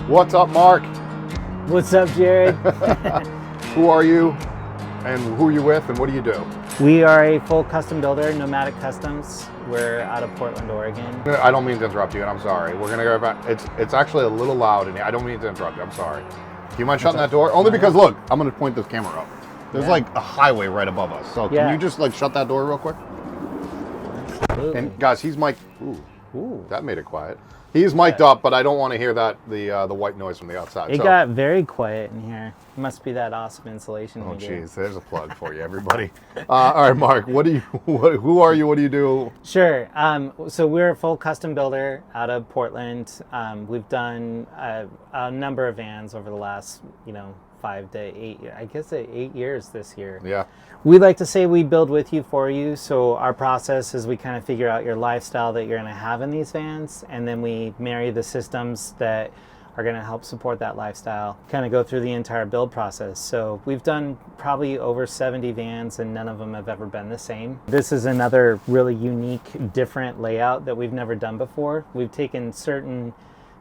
What's up, Mark? What's up, Jarrod? Who are you, and who are you with, and what do you do? We are a full custom builder, Nomadic Customs. We're out of Portland, Oregon. I don't mean to interrupt you, and I'm sorry. We're gonna go back. It's actually a little loud in here. I don't mean to interrupt you. I'm sorry. Do you mind shutting that door? Only because look, I'm gonna point this camera up. There's like a highway right above us. So can you just like shut that door real quick? Absolutely. And guys, he's mic'd. Ooh, that made it quiet. He's mic'd up, but I don't want to hear that the white noise from the outside. It got very quiet in here. Must be that awesome insulation. Oh, jeez, there's a plug for you, everybody. All right, Mark, who are you? What do you do? Sure. So we're a full custom builder out of Portland. We've done a number of vans over the last, 5 to 8, I guess 8 years this year. Yeah. We like to say we build with you for you. So our process is we kind of figure out your lifestyle that you're going to have in these vans, and then we marry the systems that are going to help support that lifestyle, kind of go through the entire build process. So we've done probably over 70 vans, and none of them have ever been the same. This is another really unique, different layout that we've never done before. We've taken certain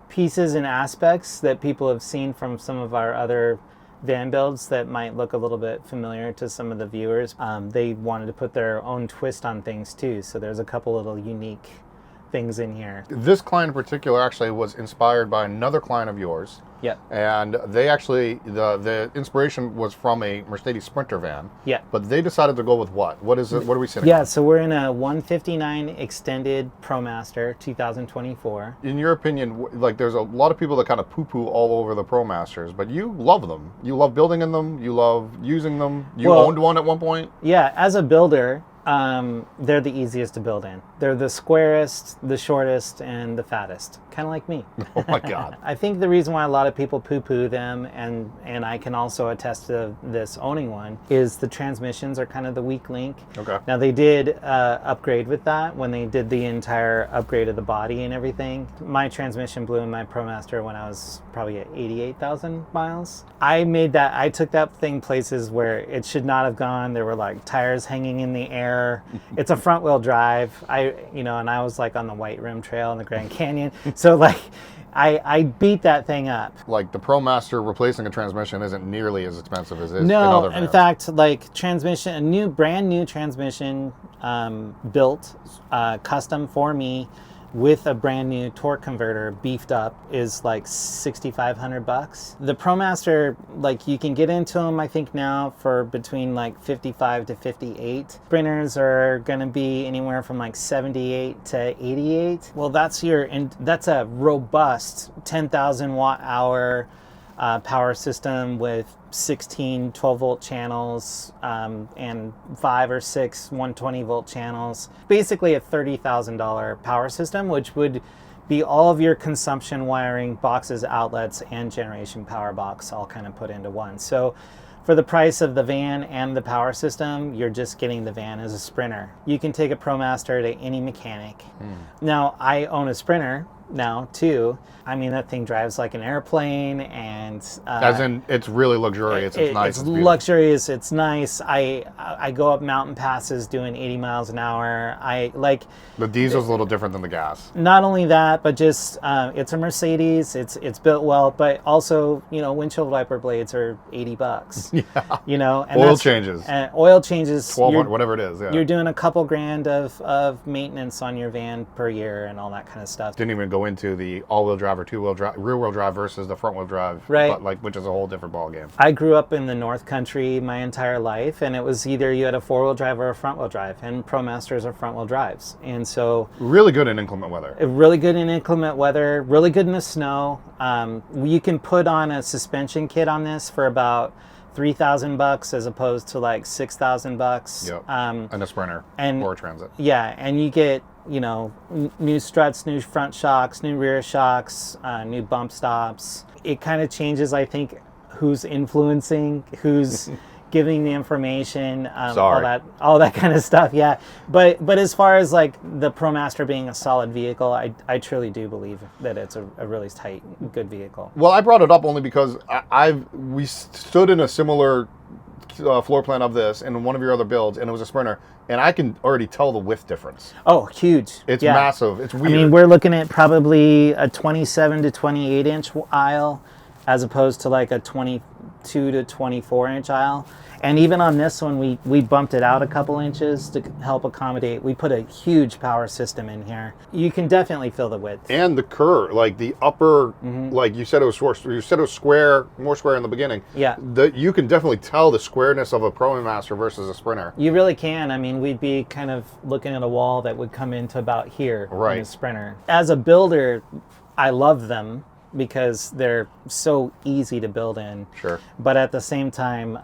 pieces and aspects that people have seen from some of our other van builds that might look a little bit familiar to some of the viewers. They wanted to put their own twist on things too, so there's a couple little unique things in here. This client in particular actually was inspired by another client of yours. Yep. And they actually, the inspiration was from a Mercedes Sprinter van. Yeah. But they decided to go with what? What is it? What are we sitting Yeah, on? so we're in a 159 extended ProMaster 2024. In your opinion, like there's a lot of people that kind of poo-poo all over the ProMasters, but you love them. You love building in them. You love using them. You owned one at one point. Yeah, as a builder, they're the easiest to build in. They're the squarest, the shortest, and the fattest. Kind of like me. Oh my God. I think the reason why a lot of people poo-poo them, and I can also attest to this owning one, is the transmissions are kind of the weak link. Okay. Now they did upgrade with that when they did the entire upgrade of the body and everything. My transmission blew in my ProMaster when I was probably at 88,000 miles. I took that thing places where it should not have gone. There were like tires hanging in the air. It's a front wheel drive. And I was like on the White Rim Trail in the Grand Canyon. So like I beat that thing up. Like the ProMaster replacing a transmission isn't nearly as expensive as it is in No, other vans. in fact, like transmission, brand new transmission built custom for me with a brand new torque converter beefed up is like $6,500. The ProMaster, like you can get into them, I think now for between like 55 to 58. Sprinters are going to be anywhere from like 78 to 88. Well, that's a robust 10,000 watt hour power system with 16 12-volt channels and 5 or 6 120-volt channels. Basically a $30,000 power system, which would be all of your consumption wiring, boxes, outlets, and generation power box all kind of put into one. So for the price of the van and the power system, you're just getting the van as a Sprinter. You can take a ProMaster to any mechanic. Now, I own a Sprinter now too. I mean, that thing drives like an airplane, and as in it's really luxurious. It's nice. It's luxurious. It's nice. I go up mountain passes doing 80 miles an hour. I like the diesel's a little different than the gas. Not only that, but just it's a Mercedes. It's built well, but also windshield wiper blades are $80. Yeah. And oil changes. Oil changes. 1200, whatever it is. Yeah. You're doing a couple grand of maintenance on your van per year and all that kind of stuff. Didn't even go into the all-wheel drive or two-wheel drive, rear-wheel drive versus the front-wheel drive, right? But which is a whole different ballgame. I grew up in the North Country my entire life, and it was either you had a four-wheel drive or a front-wheel drive, and ProMasters are front-wheel drives, and so really good in inclement weather. Really good in inclement weather. Really good in the snow. You can put on a suspension kit on this for about $3,000 as opposed to like $6,000. Yep. And a Sprinter or a Transit. Yeah, and you get new struts, new front shocks, new rear shocks, new bump stops. It kind of changes, I think, who's influencing, who's giving the information, all that kind of stuff. Yeah, but as far as like the ProMaster being a solid vehicle, I truly do believe that it's a really tight, good vehicle. Well, I brought it up only because we stood in a similar floor plan of this in one of your other builds, and it was a Sprinter, and I can already tell the width difference. Oh, huge. It's massive. It's weird. I mean, we're looking at probably a 27 to 28 inch aisle as opposed to like a 22 to 24 inch aisle. And even on this one, we bumped it out a couple inches to help accommodate. We put a huge power system in here. You can definitely feel the width. And the curve, like the upper, like you said it was square, more square in the beginning. Yeah. You can definitely tell the squareness of a ProMaster versus a Sprinter. You really can. I mean, we'd be kind of looking at a wall that would come into about here in a Sprinter. As a builder, I love them because they're so easy to build in. Sure. But at the same time,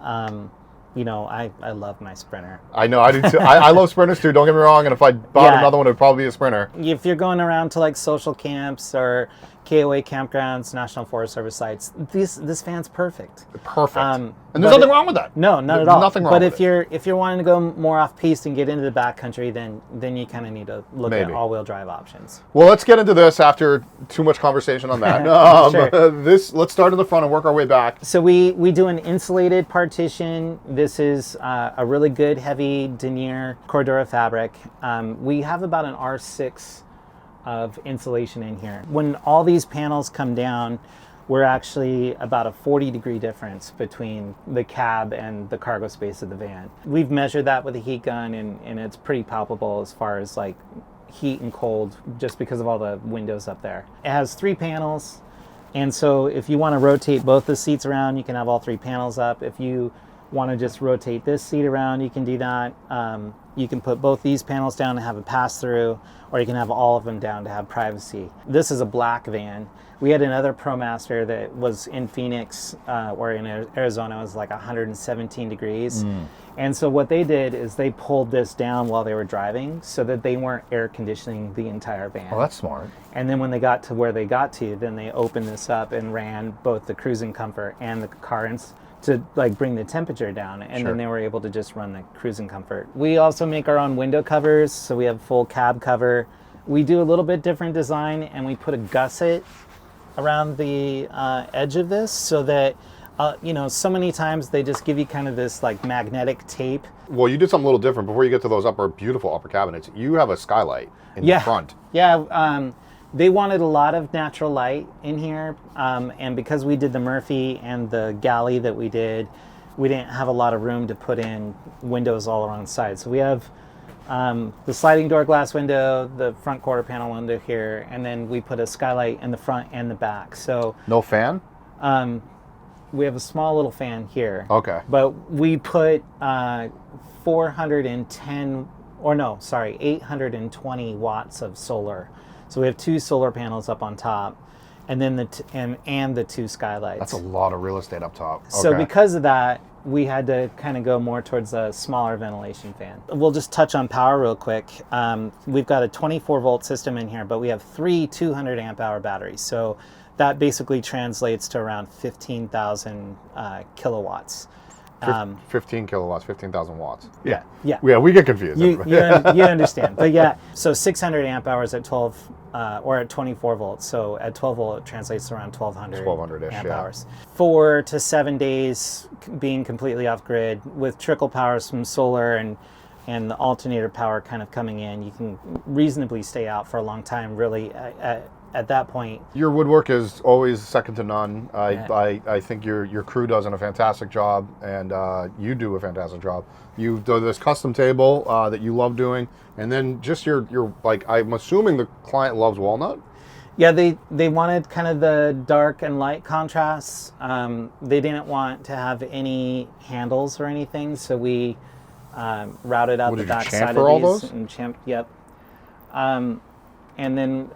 you know, I love my Sprinter. I know, I do too. I love Sprinters too, don't get me wrong, and if I bought another one, it would probably be a Sprinter. If you're going around to like social camps or KOA campgrounds, National Forest Service sites, this fan's perfect. Perfect. And there's nothing wrong with that. No, not at all. Nothing wrong but with if you're wanting to go more off piste and get into the backcountry, then you kind of need to look at all-wheel drive options. Well, let's get into this after too much conversation on that. Sure. Let's start in the front and work our way back. So we do an insulated partition. This is a really good heavy denier Cordura fabric. We have about an R6 of insulation in here. When all these panels come down, we're actually about a 40-degree difference between the cab and the cargo space of the van. We've measured that with a heat gun, and it's pretty palpable as far as like heat and cold, just because of all the windows up there. It has 3 panels, and so if you want to rotate both the seats around, you can have all 3 panels up. If you want to just rotate this seat around, you can do that. You can put both these panels down and have a pass-through, or you can have all of them down to have privacy. This is a black van. We had another ProMaster that was in Phoenix, or in Arizona, it was like 117 degrees. And so what they did is they pulled this down while they were driving so that they weren't air conditioning the entire van. Oh, that's smart. And then when they got to where they got to, then they opened this up and ran both the cruising comfort and the car to like bring the temperature down, and then they were able to just run the cruising comfort. We also make our own window covers, so we have full cab cover. We do a little bit different design, and we put a gusset around the edge of this so that you know, so many times they just give you kind of this like magnetic tape. Well, you did something a little different. Before you get to those beautiful upper cabinets, you have a skylight in the front. Yeah. They wanted a lot of natural light in here, and because we did the Murphy and the galley that we didn't have a lot of room to put in windows all around the side. So we have the sliding door glass window, the front quarter panel window here, and then we put a skylight in the front and the back. So no fan? We have a small little fan here. Okay. But we put 820 watts of solar. So we have 2 solar panels up on top, and then the 2 skylights. That's a lot of real estate up top. Okay. So because of that, we had to kind of go more towards a smaller ventilation fan. We'll just touch on power real quick. We've got a 24-volt system in here, but we have 3 200 amp hour batteries. So that basically translates to around 15,000 kilowatts. 15 kilowatts, 15,000 watts. Yeah, we get confused. You understand. But yeah, so 600 amp hours at 12 or at 24 volts. So at 12 volt, it translates to around 1,200 amp hours. 4 to 7 days being completely off grid with trickle powers from solar and the alternator power kind of coming in. You can reasonably stay out for a long time, really, at that point. Your woodwork is always second to none. I think your crew does a fantastic job, and you do a fantastic job. You do this custom table that you love doing, and then just your like, I'm assuming the client loves walnut? Yeah, they wanted kind of the dark and light contrasts. They didn't want to have any handles or anything, so we routed out the back side of these. And yep. And then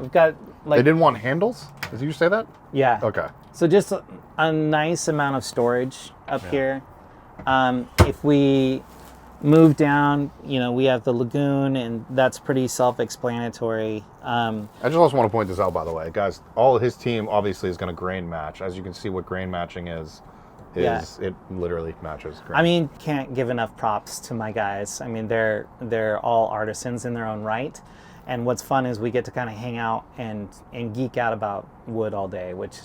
we've got like... They didn't want handles? Did you say that? Yeah. Okay. So just a nice amount of storage up here. If we move down, you know, we have the lagoon, and that's pretty self-explanatory. I just also want to point this out, by the way, guys. All of his team obviously is going to grain match. As you can see, what grain matching is it literally matches grain. I mean, can't give enough props to my guys. I mean, they're all artisans in their own right. And what's fun is we get to kind of hang out and geek out about wood all day, which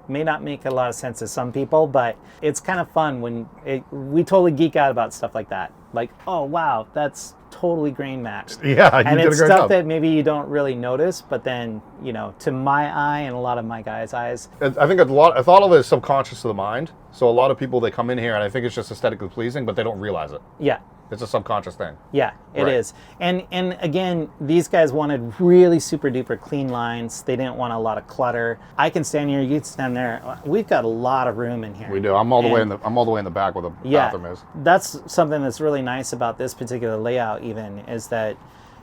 may not make a lot of sense to some people, but it's kind of fun when we totally geek out about stuff like that. Like, oh wow, that's totally grain matched. Yeah, and you did it's a great stuff job. that maybe you don't really notice, but then, you know, to my eye and a lot of my guys' eyes. I think a thought of it is subconscious to the mind. So a lot of people, they come in here and I think it's just aesthetically pleasing, but they don't realize it. Yeah. It's a subconscious thing. Yeah, it Right. is. And again, these guys wanted really super duper clean lines. They didn't want a lot of clutter. I can stand here, you can stand there. We've got a lot of room in here. We do. I'm all the way in the back where the bathroom is. That's something that's really nice about this particular layout even, is that,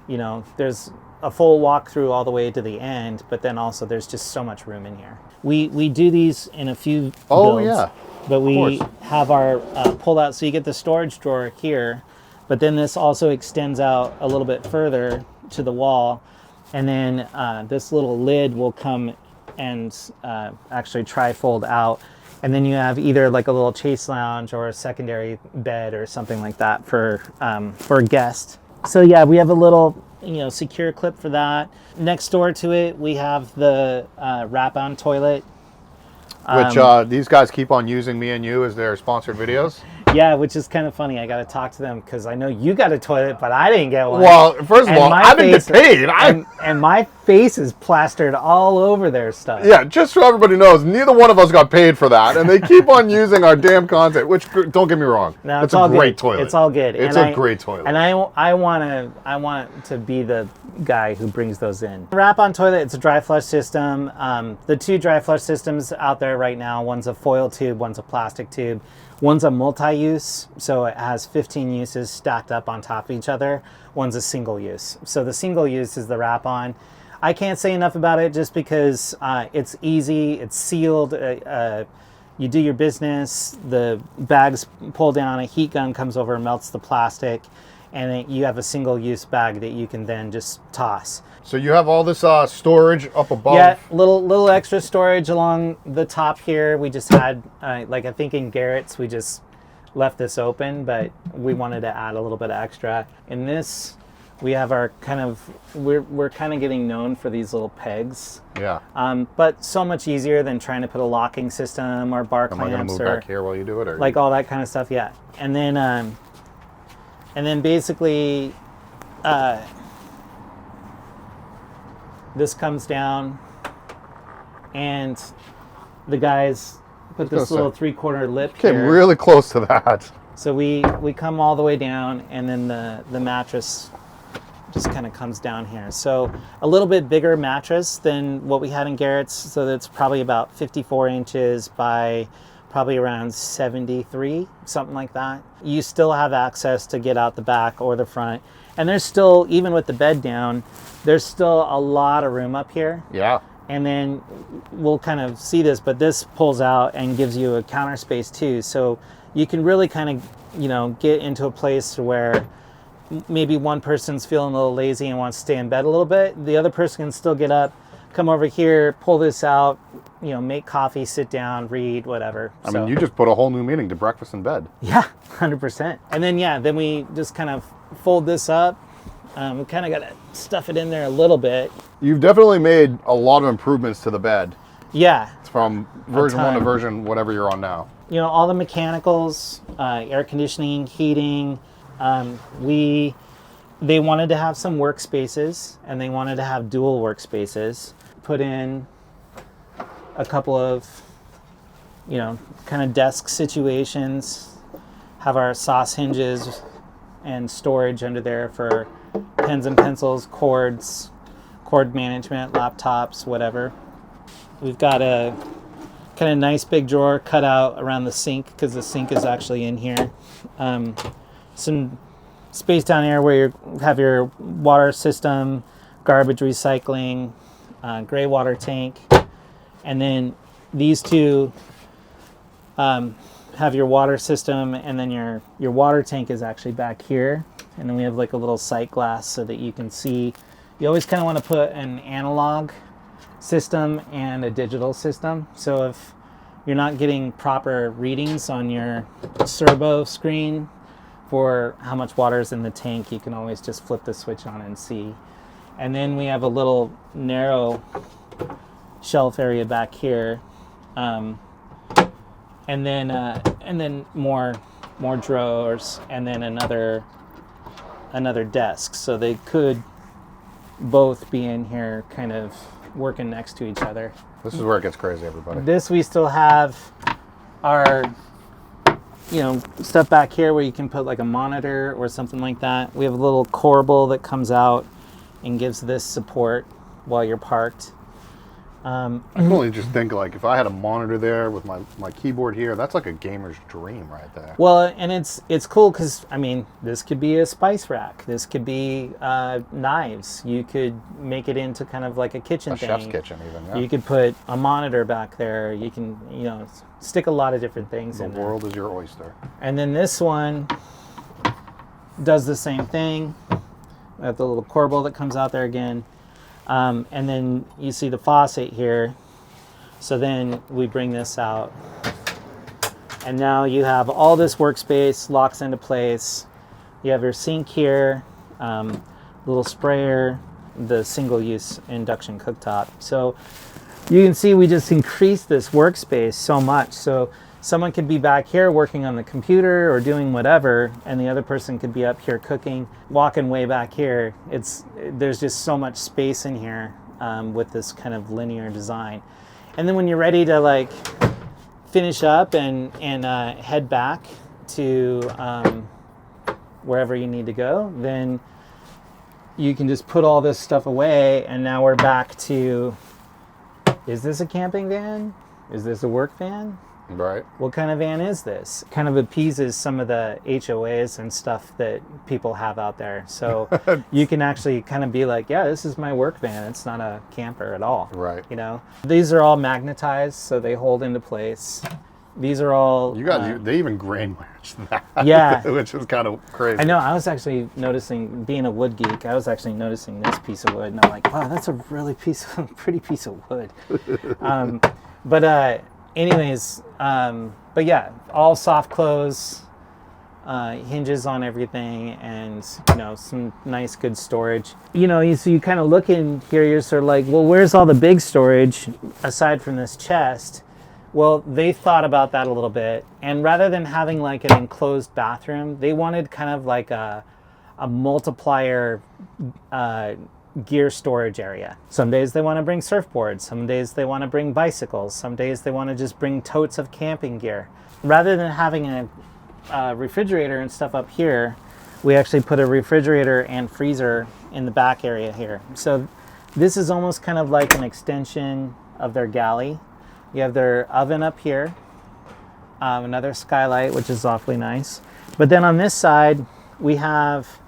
you know, there's a full walkthrough all the way to the end, but then also there's just so much room in here. We do these in a few builds, yeah. but we course. have our pull out, so you get the storage drawer here, but then this also extends out a little bit further to the wall, and then this little lid will come and actually tri-fold out, and then you have either like a little chase lounge or a secondary bed or something like that for a guest. So yeah, we have a little, you know, secure clip for that. Next door to it, we have the wrap-on toilet. Which these guys keep on using me and you as their sponsored videos. Yeah, which is kind of funny. I got to talk to them because I know you got a toilet, but I didn't get one. Well, first of And all, my I didn't get face- paid. and my face is plastered all over their stuff. Yeah, just so everybody knows, neither one of us got paid for that, and they keep on using our damn content. Which, don't get me wrong, No, it's all a great good. toilet. It's all good. It's And a great toilet. And I want to be the guy who brings those in. Wrap-on toilet. It's a dry flush system. The two dry flush systems out there right now. One's a foil tube. One's a plastic tube. One's a multi-use, so it has 15 uses stacked up on top of each other. One's a single use. So the single use is the wrap-on. I can't say enough about it just because it's easy, it's sealed. You do your business, the bags pull down, a heat gun comes over and melts the plastic, and then you have a single-use bag that you can then just toss. So you have all this storage up above. Yeah, little extra storage along the top here. We just had, like I think in Garrett's, we just left this open, but we wanted to add a little bit of extra. In this, we have our kind of, we're kind of getting known for these little pegs. Yeah. But so much easier than trying to put a locking system or bar Am I going to clamps move or back here while you do it? Or like all that kind of stuff, yeah. And then basically, this comes down, and the guys put this little 3/4 lip came here. really close to that. So we come all the way down, and then the mattress just kind of comes down here. So a little bit bigger mattress than what we had in Garrett's. So that's probably about 54 inches by probably around 73, something like that. You still have access to get out the back or the front. And there's still, even with the bed down, there's still a lot of room up here. Yeah. And then we'll kind of see this, but this pulls out and gives you a counter space too. So you can really kind of, you know, get into a place where maybe one person's feeling a little lazy and wants to stay in bed a little bit. The other person can still get up, come over here, pull this out, you know, make coffee, sit down, read, whatever. I mean, you just put a whole new meaning to breakfast in bed. Yeah, 100%. And then, yeah, then we just kind of fold this up. We kind of got to stuff it in there a little bit. You've definitely made a lot of improvements to the bed. Yeah. From version 1 to ton. version whatever you're on now. You know, all the mechanicals, air conditioning, heating. They wanted to have some workspaces, and they wanted to have dual workspaces. Put in a couple of, you know, kind of desk situations. Have our sauce hinges and storage under there for pens and pencils, cords, cord management, laptops, whatever. We've got a kind of nice big drawer cut out around the sink because the sink is actually in here. Some space down here where you have your water system, garbage recycling, gray water tank, and then these two have your water system, and then your water tank is actually back here, and then we have like a little sight glass so that you can see. You always kind of want to put an analog system and a digital system, so if you're not getting proper readings on your servo screen for how much water is in the tank, you can always just flip the switch on and see. And then we have a little narrow shelf area back here. And then more drawers, and then another desk. So they could both be in here kind of working next to each other. This is where it gets crazy, everybody. This, we still have our, stuff back here where you can put like a monitor or something like that. We have a little corbel that comes out and gives this support while you're parked. I can only just think, like, if I had a monitor there with my keyboard here, that's like a gamer's dream right there. Well, and it's cool because, I mean, this could be a spice rack. This could be knives. You could make it into kind of like a kitchen thing. A chef's kitchen even, yeah. You could put a monitor back there. You can, stick a lot of different things in there. The world is your oyster. And then this one does the same thing. We have the little corbel that comes out there again. And then you see the faucet here. So then we bring this out. And now you have all this workspace, locks into place. You have your sink here, little sprayer, the single-use induction cooktop. So you can see we just increased this workspace so much. So someone could be back here working on the computer or doing whatever, and the other person could be up here cooking, walking way back here. There's just so much space in here with this kind of linear design. And then when you're ready to like finish up and head back to wherever you need to go, then you can just put all this stuff away, and now we're back to, is this a camping van? Is this a work van? Right. What kind of van is this? Kind of appeases some of the HOAs and stuff that people have out there. So you can actually kind of be like, yeah, this is my work van. It's not a camper at all. Right. These are all magnetized, so they hold into place. These are all... they even grain match that. Yeah. Which is kind of crazy. I know. I was actually noticing, being a wood geek, I was actually noticing this piece of wood, and I'm like, wow, that's a really pretty piece of wood. Anyways, but yeah, all soft close, hinges on everything, and some nice good storage. So you kind of look in here, you're sort of like, well, where's all the big storage aside from this chest? Well, they thought about that a little bit, and rather than having like an enclosed bathroom, they wanted kind of like a multiplier gear storage area. Some days they want to bring surfboards, some days they want to bring bicycles, some days they want to just bring totes of camping gear. Rather than having a refrigerator and stuff up here, we actually put a refrigerator and freezer in the back area here. So this is almost kind of like an extension of their galley. You have their oven up here, another skylight, which is awfully nice. But then on this side, we have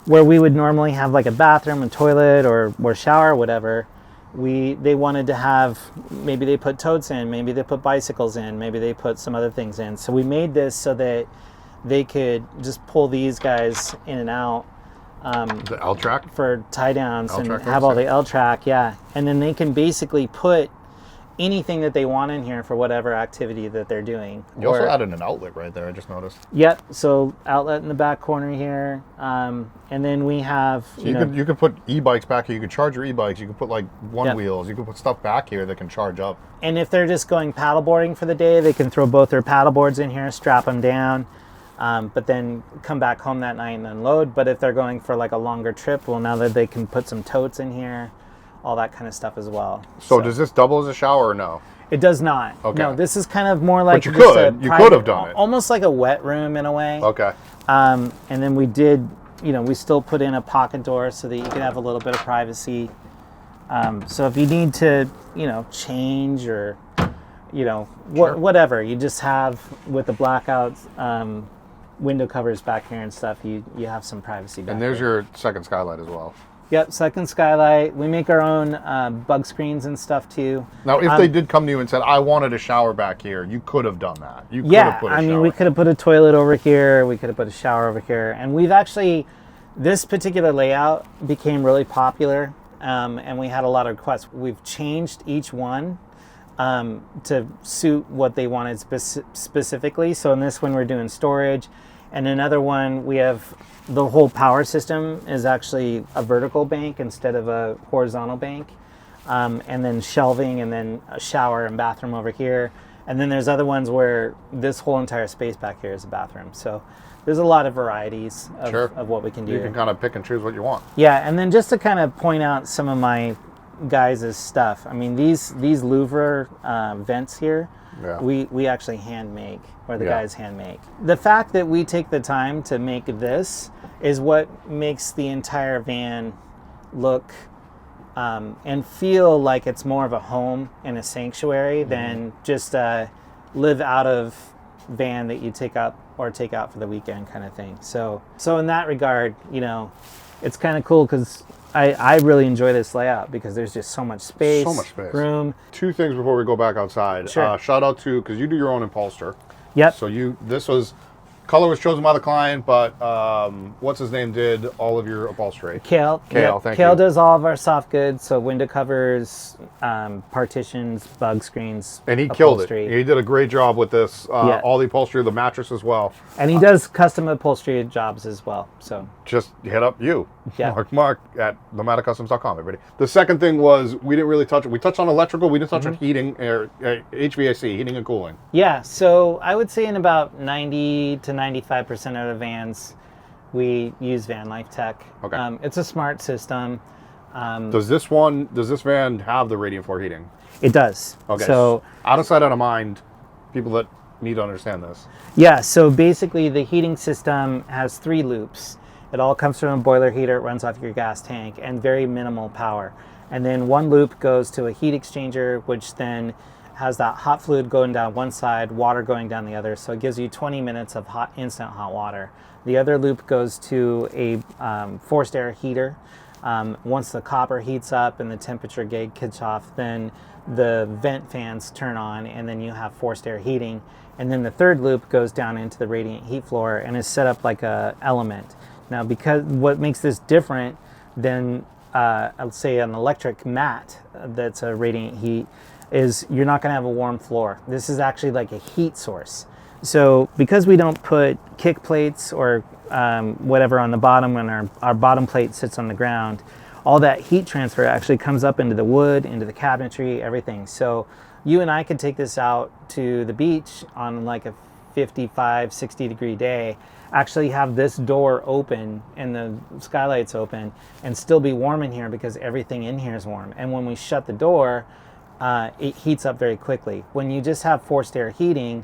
where we would normally have like a bathroom, a toilet, or shower, whatever. They wanted to have, maybe they put totes in, maybe they put bicycles in, maybe they put some other things in. So we made this so that they could just pull these guys in and out. The L-track? For tie downs and have all the L-track, yeah. And then they can basically put anything that they want in here for whatever activity that they're doing. You also added an outlet right there, I just noticed. Yep, so outlet in the back corner here. And then we have... So you could put e-bikes back here, you could charge your e-bikes, you could put like one wheels, you could put stuff back here that can charge up. And if they're just going paddleboarding for the day, they can throw both their paddleboards in here, strap them down, but then come back home that night and unload. But if they're going for like a longer trip, well, now that they can put some totes in here, all that kind of stuff as well. So does this double as a shower or no? It does not. Okay. No, this is kind of more like... But you could have done it. Almost like a wet room in a way. Okay. And then we did, we still put in a pocket door so that you can have a little bit of privacy. So if you need to, change or, whatever, you just have, with the blackout window covers back here and stuff, you have some privacy back And there's there. your second skylight as well. Yep, second skylight. We make our own bug screens and stuff too. Now, if they did come to you and said, I wanted a shower back here, you could have done that. You could have put a shower. We could have put a toilet over here. We could have put a shower over here. And we've actually, this particular layout became really popular, and we had a lot of requests. We've changed each one to suit what they wanted specifically. So in this one, we're doing storage. And another one, we have the whole power system is actually a vertical bank instead of a horizontal bank. And then shelving, and then a shower and bathroom over here. And then there's other ones where this whole entire space back here is a bathroom. So there's a lot of varieties of what we can do. You can kind of pick and choose what you want. Yeah, and then just to kind of point out some of my guys' stuff. I mean, these louver vents here, we actually hand make, or the guys hand make. The fact that we take the time to make this is what makes the entire van look and feel like it's more of a home and a sanctuary than just a live out of van that you take out for the weekend kind of thing. So in that regard, you know, it's kind of cool because I really enjoy this layout because there's just so much space, room. Two things before we go back outside. Sure. Shout out to, because you do your own upholster. Yep. So color was chosen by the client, but what's his name did all of your upholstery? Kale. Thank you. Kale does all of our soft goods, so window covers, partitions, bug screens, and he killed it. He did a great job with this. All the upholstery, the mattress as well. And he does custom upholstery jobs as well. So just hit up Mark at nomadicustoms.com, everybody. The second thing was we didn't really touch it. We touched on electrical. We didn't touch on heating, HVAC, heating and cooling. Yeah, so I would say in about 90 to 95% of the vans, we use Van Life Tech. Okay. It's a smart system. Does this van have the radiant floor heating? It does. Okay. So out of sight, out of mind, people that need to understand this. Yeah, so basically the heating system has 3 loops. It all comes from a boiler heater, it runs off your gas tank, and very minimal power. And then one loop goes to a heat exchanger, which then has that hot fluid going down one side, water going down the other. So it gives you 20 minutes of instant hot water. The other loop goes to a forced air heater. Once the copper heats up and the temperature gauge kicks off, then the vent fans turn on, and then you have forced air heating. And then the third loop goes down into the radiant heat floor and is set up like a element. Now, because what makes this different than, I'll say, an electric mat that's a radiant heat is you're not going to have a warm floor. This is actually like a heat source. So because we don't put kick plates or whatever on the bottom when our bottom plate sits on the ground, all that heat transfer actually comes up into the wood, into the cabinetry, everything. So you and I could take this out to the beach on like a 55, 60 degree day, actually have this door open and the skylights open and still be warm in here because everything in here is warm. And when we shut the door, it heats up very quickly. When you just have forced air heating,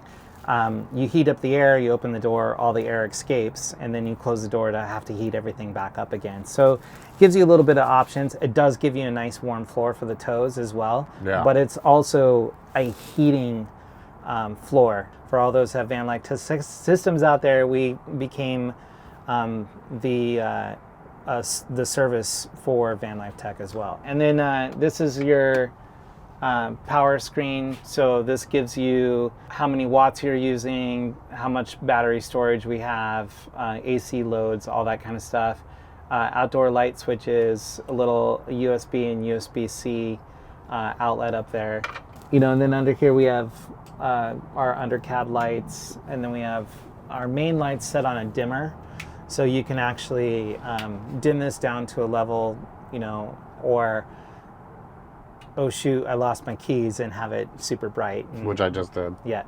you heat up the air, you open the door, all the air escapes, and then you close the door to have to heat everything back up again. So it gives you a little bit of options. It does give you a nice warm floor for the toes as well, but it's also a heating floor. For all those who have van life systems out there, we became the service for Van Life Tech as well. And then this is your power screen. So this gives you how many watts you're using, how much battery storage we have, AC loads, all that kind of stuff. Outdoor light switches, a little USB and USB-C outlet up there. You know, and then under here we have our undercab lights, and then we have our main lights set on a dimmer. So you can actually dim this down to a level, you know, or oh shoot, I lost my keys, and have it super bright. Which I just did. Yeah.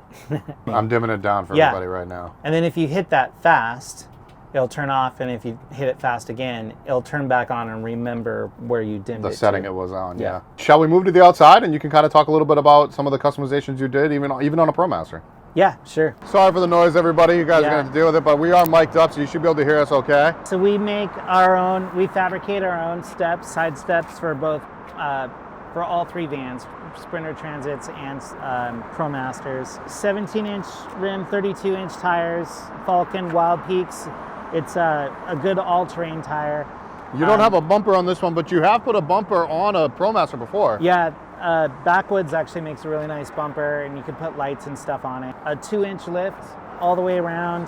I'm dimming it down for everybody right now. And then if you hit that fast, it'll turn off, and if you hit it fast again, it'll turn back on and remember where you dimmed it. The setting it was on, yeah. Shall we move to the outside, and you can kind of talk a little bit about some of the customizations you did, even on a ProMaster? Yeah, sure. Sorry for the noise, everybody. You guys are going to have to deal with it, but we are mic'd up, so you should be able to hear us okay. So we make our own, we fabricate our own steps, side steps for both, for all 3 vans, Sprinter Transits and ProMasters. 17-inch rim, 32-inch tires, Falcon, Wild Peaks. It's a good all-terrain tire. You don't have a bumper on this one, but you have put a bumper on a ProMaster before. Yeah, Backwoods actually makes a really nice bumper, and you can put lights and stuff on it. A 2-inch lift all the way around.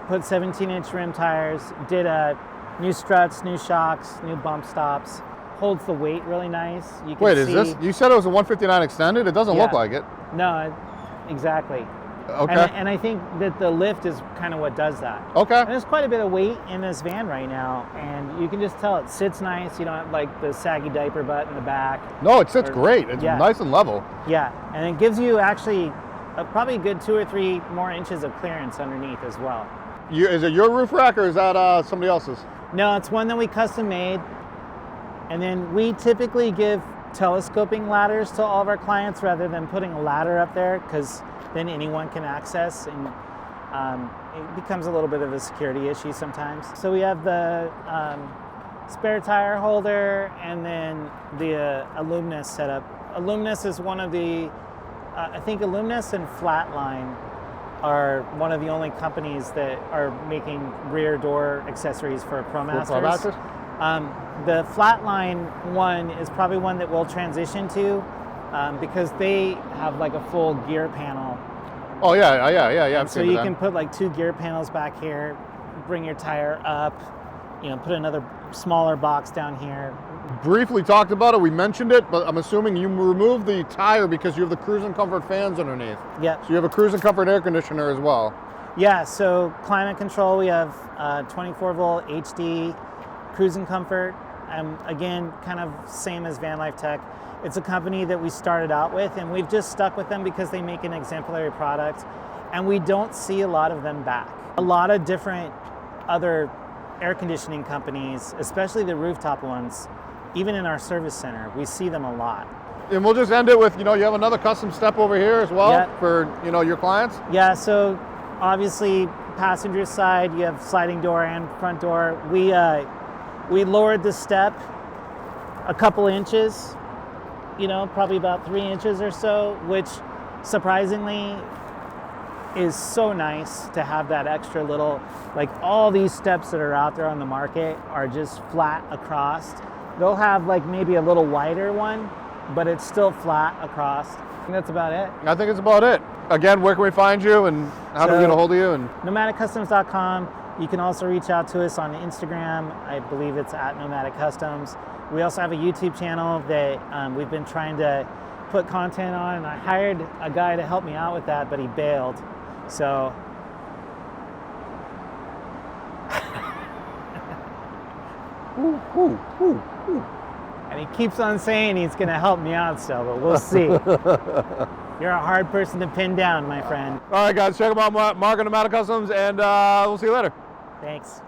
Put 17-inch rim tires. Did new struts, new shocks, new bump stops. Holds the weight really nice. Wait, is this? You said it was a 159 extended. It doesn't look like it. No, exactly. Okay. And I think that the lift is kind of what does that. Okay. And there's quite a bit of weight in this van right now, and you can just tell it sits nice. You don't have like the saggy diaper butt in the back. No, it sits great. It's nice and level. Yeah, and it gives you actually probably a good 2 or 3 more inches of clearance underneath as well. Is it your roof rack or is that somebody else's? No, it's one that we custom made, and then we typically give telescoping ladders to all of our clients rather than putting a ladder up there, because then anyone can access, and it becomes a little bit of a security issue sometimes. So we have the spare tire holder and then the Alumnus setup. Alumnus is one of the, I think Alumnus and Flatline are one of the only companies that are making rear door accessories for ProMasters. The Flatline one is probably one that we'll transition to because they have like a full gear panel. Oh yeah. So you can put like 2 gear panels back here, bring your tire up, put another smaller box down here. Briefly talked about it, we mentioned it, but I'm assuming you removed the tire because you have the cruise and comfort fans underneath. Yep. So you have a cruise and comfort air conditioner as well. Yeah, so climate control, we have 24 volt HD cruise and comfort. Again, kind of same as Van Life Tech. It's a company that we started out with, and we've just stuck with them because they make an exemplary product, and we don't see a lot of them back. A lot of different other air conditioning companies, especially the rooftop ones, even in our service center, we see them a lot. And we'll just end it with, you have another custom step over here as well for, your clients? Yeah, so obviously passenger side, you have sliding door and front door. We lowered the step a couple inches, probably about 3 inches or so, which surprisingly is so nice to have that extra little, like all these steps that are out there on the market are just flat across. They'll have like maybe a little wider one, but it's still flat across. I think that's about it. I think it's about it. Again, where can we find you and how do we get a hold of you? And nomadiccustoms.com. You can also reach out to us on Instagram. I believe it's at Nomadic Customs. We also have a YouTube channel that we've been trying to put content on, and I hired a guy to help me out with that, but he bailed. So and he keeps on saying he's going to help me out still, but we'll see. You're a hard person to pin down, my friend. All right, guys, check them out, Mark and Nomadic Customs, and we'll see you later. Thanks.